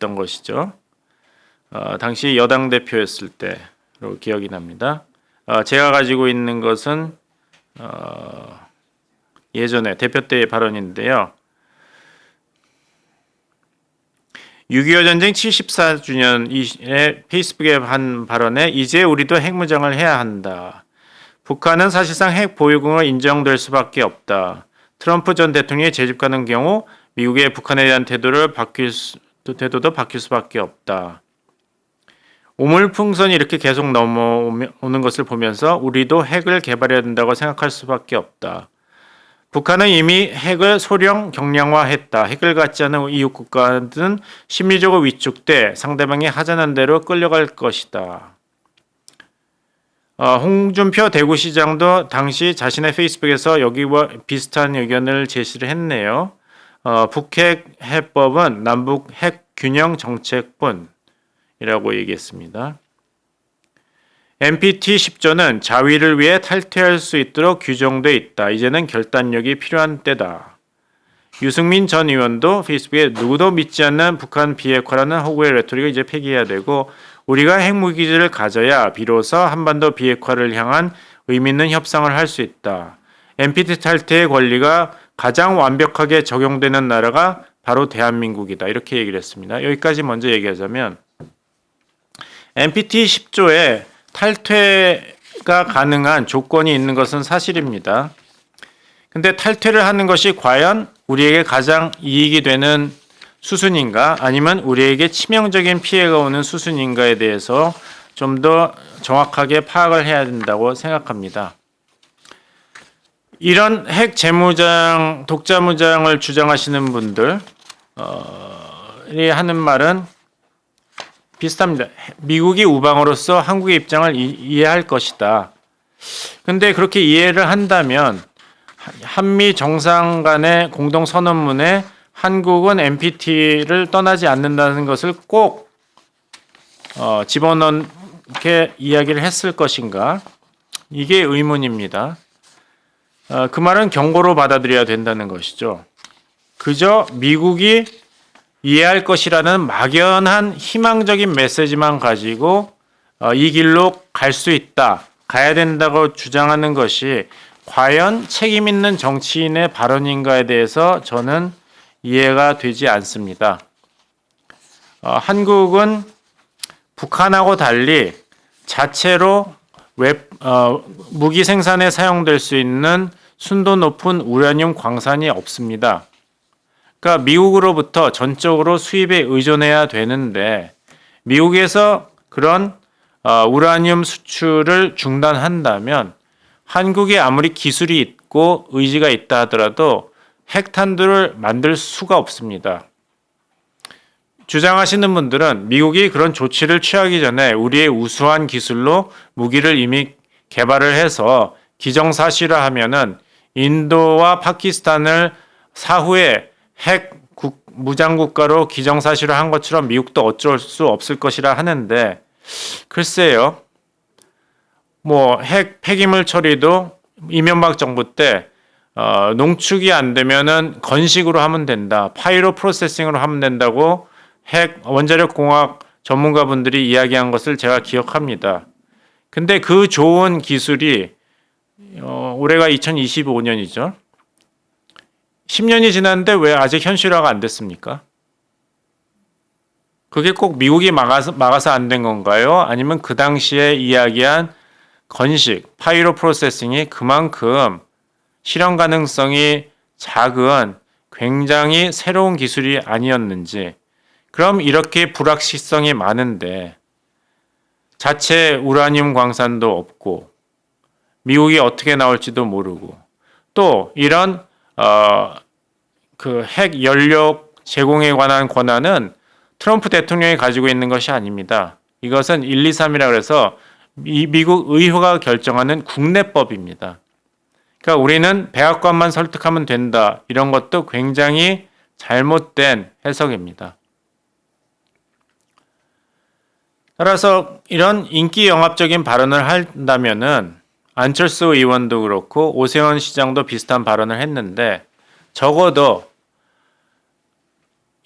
이야기했던 것이죠. 당시 여당 대표였을 때로 기억이 납니다. 제가 가지고 있는 것은 예전에 대표 때의 발언인데요. 6.25 전쟁 74주년에 페이스북에 한 발언에 이제 우리도 핵무장을 해야 한다. 북한은 사실상 핵 보유국으로 인정될 수밖에 없다. 트럼프 전 대통령이 재집가는 경우 미국의 북한에 대한 태도도 바뀔 수밖에 없다. 오물풍선이 이렇게 계속 넘어오는 것을 보면서 우리도 핵을 개발해야 된다고 생각할 수밖에 없다. 북한은 이미 핵을 소량 경량화했다. 핵을 갖지 않은 이웃 국가들은 심리적으로 위축돼 상대방이 하자는 대로 끌려갈 것이다. 홍준표 대구시장도 당시 자신의 페이스북에서 여기와 비슷한 의견을 제시를 했네요. 북핵 해법은 남북 핵 균형 정책뿐이라고 얘기했습니다. NPT 10조는 자위를 위해 탈퇴할 수 있도록 규정돼 있다. 이제는 결단력이 필요한 때다. 유승민 전 의원도 페이스북에 누구도 믿지 않는 북한 비핵화라는 허구의 레토릭을 이제 폐기해야 되고 우리가 핵무기를 가져야 비로소 한반도 비핵화를 향한 의미 있는 협상을 할 수 있다. NPT 탈퇴의 권리가 가장 완벽하게 적용되는 나라가 바로 대한민국이다. 이렇게 얘기를 했습니다. 여기까지 먼저 얘기하자면 NPT 10조에 탈퇴가 가능한 조건이 있는 것은 사실입니다. 근데 탈퇴를 하는 것이 과연 우리에게 가장 이익이 되는 수순인가 아니면 우리에게 치명적인 피해가 오는 수순인가에 대해서 좀 더 정확하게 파악을 해야 된다고 생각합니다. 이런 핵 재무장, 독자무장을 주장하시는 분들이 하는 말은 비슷합니다. 미국이 우방으로서 한국의 입장을 이해할 것이다. 근데 그렇게 이해를 한다면 한미 정상 간의 공동 선언문에 한국은 NPT를 떠나지 않는다는 것을 꼭 집어넣게 이야기를 했을 것인가? 이게 의문입니다. 그 말은 경고로 받아들여야 된다는 것이죠. 그저 미국이 이해할 것이라는 막연한 희망적인 메시지만 가지고 이 길로 갈 수 있다, 가야 된다고 주장하는 것이 과연 책임 있는 정치인의 발언인가에 대해서 저는 이해가 되지 않습니다. 한국은 북한하고 달리 자체로 무기 생산에 사용될 수 있는 순도 높은 우라늄 광산이 없습니다. 그러니까 미국으로부터 전적으로 수입에 의존해야 되는데 미국에서 그런 우라늄 수출을 중단한다면 한국이 아무리 기술이 있고 의지가 있다 하더라도 핵탄두를 만들 수가 없습니다. 주장하시는 분들은 미국이 그런 조치를 취하기 전에 우리의 우수한 기술로 무기를 이미 개발을 해서 기정사실화하면은 인도와 파키스탄을 사후에 핵 무장국가로 기정사실화한 것처럼 미국도 어쩔 수 없을 것이라 하는데 글쎄요. 핵 폐기물 처리도 이명박 정부 때 농축이 안 되면은 건식으로 하면 된다. 파이로 프로세싱으로 하면 된다고 핵 원자력 공학 전문가분들이 이야기한 것을 제가 기억합니다. 근데 그 좋은 기술이 올해가 2025년이죠. 10년이 지났는데 왜 아직 현실화가 안 됐습니까? 그게 꼭 미국이 막아서 안 된 건가요? 아니면 그 당시에 이야기한 건식, 파이로 프로세싱이 그만큼 실현 가능성이 작은 굉장히 새로운 기술이 아니었는지. 그럼 이렇게 불확실성이 많은데 자체 우라늄 광산도 없고 미국이 어떻게 나올지도 모르고 또 이런 핵 연료 제공에 관한 권한은 트럼프 대통령이 가지고 있는 것이 아닙니다. 이것은 1, 2, 3이라 해서 미국 의회가 결정하는 국내법입니다. 그러니까 우리는 백악관만 설득하면 된다. 이런 것도 굉장히 잘못된 해석입니다. 따라서 이런 인기 영합적인 발언을 한다면은 안철수 의원도 그렇고 오세훈 시장도 비슷한 발언을 했는데 적어도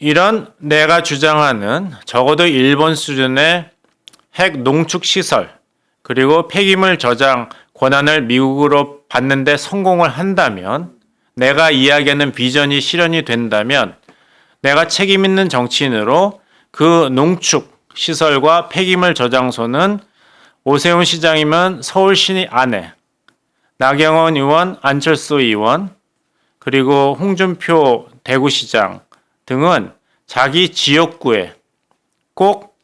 이런 내가 주장하는 적어도 일본 수준의 핵 농축 시설 그리고 폐기물 저장 권한을 미국으로 받는데 성공을 한다면, 내가 이야기하는 비전이 실현이 된다면 내가 책임 있는 정치인으로 그 농축 시설과 폐기물 저장소는 오세훈 시장이면 서울시 안에, 나경원 의원, 안철수 의원, 그리고 홍준표 대구시장 등은 자기 지역구에 꼭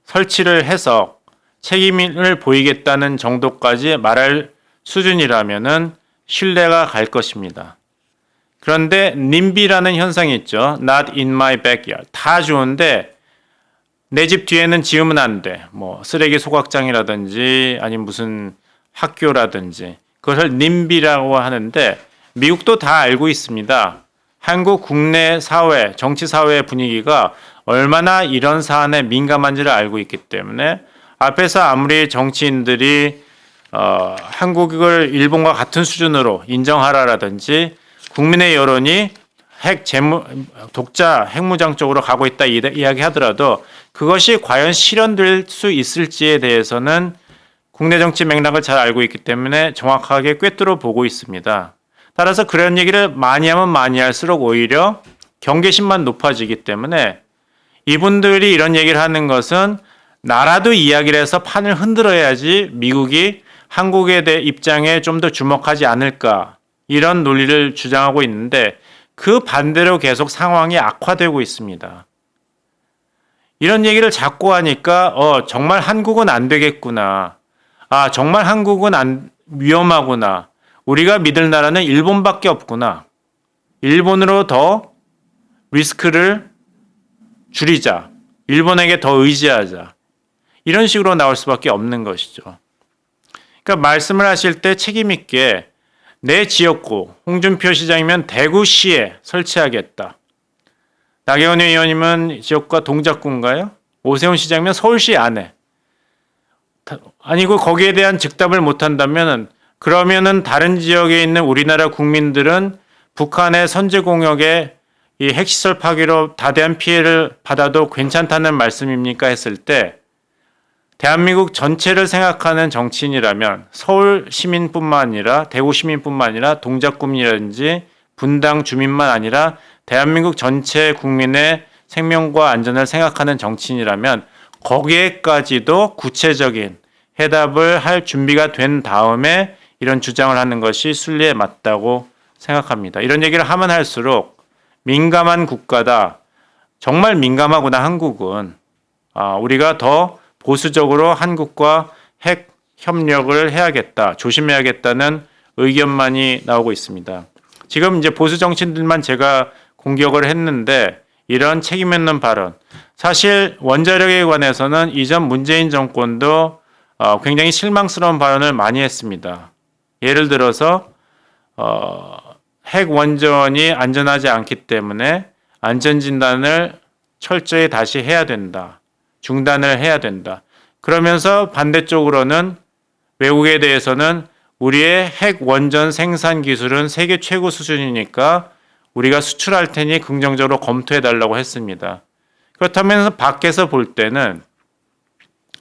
설치를 해서 책임을 보이겠다는 정도까지 말할 수준이라면은 신뢰가 갈 것입니다. 그런데 NIMBY라는 현상이 있죠. Not in my backyard. 다 좋은데 내 집 뒤에는 지으면 안 돼. 뭐 쓰레기 소각장이라든지 아니면 무슨 학교라든지, 그것을 NIMBY라고 하는데 미국도 다 알고 있습니다. 한국 국내 사회, 정치 사회의 분위기가 얼마나 이런 사안에 민감한지를 알고 있기 때문에 앞에서 아무리 정치인들이 한국을 일본과 같은 수준으로 인정하라라든지 국민의 여론이 독자 핵무장 쪽으로 가고 있다 이야기하더라도 그것이 과연 실현될 수 있을지에 대해서는 국내 정치 맥락을 잘 알고 있기 때문에 정확하게 꿰뚫어 보고 있습니다. 따라서 그런 얘기를 많이 하면 많이 할수록 오히려 경계심만 높아지기 때문에 이분들이 이런 얘기를 하는 것은 나라도 이야기를 해서 판을 흔들어야지 미국이 한국에 대해 입장에 좀 더 주목하지 않을까, 이런 논리를 주장하고 있는데 그 반대로 계속 상황이 악화되고 있습니다. 이런 얘기를 자꾸 하니까 정말 한국은 안 되겠구나. 정말 한국은 위험하구나. 우리가 믿을 나라는 일본밖에 없구나. 일본으로 더 리스크를 줄이자. 일본에게 더 의지하자. 이런 식으로 나올 수밖에 없는 것이죠. 그러니까 말씀을 하실 때 책임 있게 내 지역구, 홍준표 시장이면 대구시에 설치하겠다. 나경원 의원이면 지역구가 동작구인가요? 오세훈 시장이면 서울시 안에. 아니고 거기에 대한 즉답을 못한다면 그러면은 다른 지역에 있는 우리나라 국민들은 북한의 선제 공격에 이 핵시설 파괴로 다대한 피해를 받아도 괜찮다는 말씀입니까? 했을 때 대한민국 전체를 생각하는 정치인이라면 서울 시민뿐만 아니라 대구 시민뿐만 아니라 동작구민이라든지 분당 주민만 아니라 대한민국 전체 국민의 생명과 안전을 생각하는 정치인이라면 거기에까지도 구체적인 해답을 할 준비가 된 다음에 이런 주장을 하는 것이 순리에 맞다고 생각합니다. 이런 얘기를 하면 할수록 민감한 국가다. 정말 민감하구나 한국은. 우리가 더 보수적으로 한국과 핵 협력을 해야겠다. 조심해야겠다는 의견만이 나오고 있습니다. 지금 이제 보수 정치인들만 제가 공격을 했는데 이런 책임 있는 발언. 사실 원자력에 관해서는 이전 문재인 정권도 굉장히 실망스러운 발언을 많이 했습니다. 예를 들어서 핵 원전이 안전하지 않기 때문에 안전진단을 철저히 다시 해야 된다. 중단을 해야 된다. 그러면서 반대쪽으로는 외국에 대해서는 우리의 핵 원전 생산 기술은 세계 최고 수준이니까 우리가 수출할 테니 긍정적으로 검토해 달라고 했습니다. 그렇다면 밖에서 볼 때는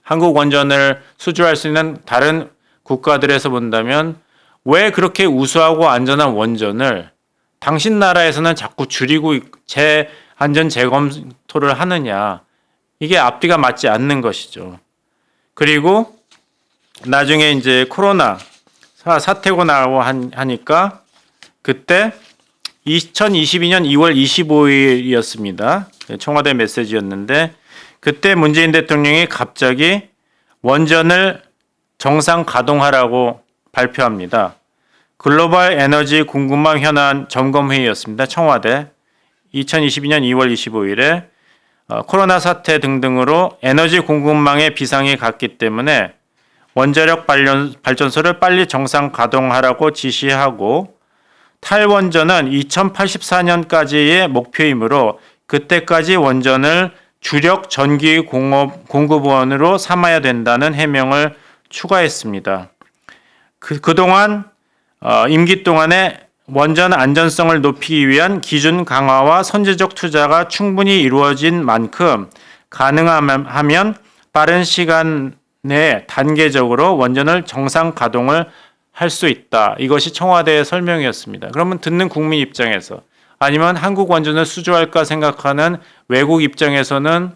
한국 원전을 수주할 수 있는 다른 국가들에서 본다면 왜 그렇게 우수하고 안전한 원전을 당신 나라에서는 자꾸 줄이고 안전 재검토를 하느냐. 이게 앞뒤가 맞지 않는 것이죠. 그리고 나중에 이제 코로나 사태고 나고 하니까 그때 2022년 2월 25일이었습니다. 청와대 메시지였는데 그때 문재인 대통령이 갑자기 원전을 정상 가동하라고 발표합니다. 글로벌 에너지 궁금함 현안 점검 회의였습니다. 청와대 2022년 2월 25일에 코로나 사태 등등으로 에너지 공급망에 비상이 갔기 때문에 원자력 발전소를 빨리 정상 가동하라고 지시하고 탈원전은 2084년까지의 목표이므로 그때까지 원전을 주력 전기 공급원으로 삼아야 된다는 해명을 추가했습니다. 그동안 임기 동안에 원전 안전성을 높이기 위한 기준 강화와 선제적 투자가 충분히 이루어진 만큼 가능하면 빠른 시간 내에 단계적으로 원전을 정상 가동을 할 수 있다. 이것이 청와대의 설명이었습니다. 그러면 듣는 국민 입장에서 아니면 한국 원전을 수주할까 생각하는 외국 입장에서는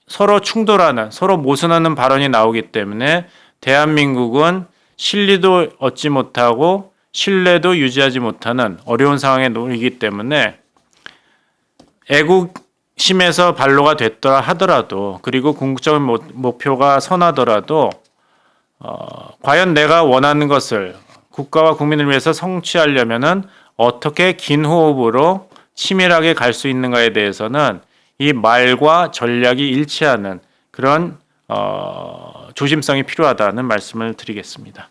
서로 충돌하는, 서로 모순하는 발언이 나오기 때문에 대한민국은 실리도 얻지 못하고 신뢰도 유지하지 못하는 어려운 상황에 놓이기 때문에 애국심에서 반로가 됐더라 하더라도 그리고 궁극적인 목표가 선하더라도 과연 내가 원하는 것을 국가와 국민을 위해서 성취하려면은 어떻게 긴 호흡으로 치밀하게 갈 수 있는가에 대해서는 이 말과 전략이 일치하는 그런 조심성이 필요하다는 말씀을 드리겠습니다.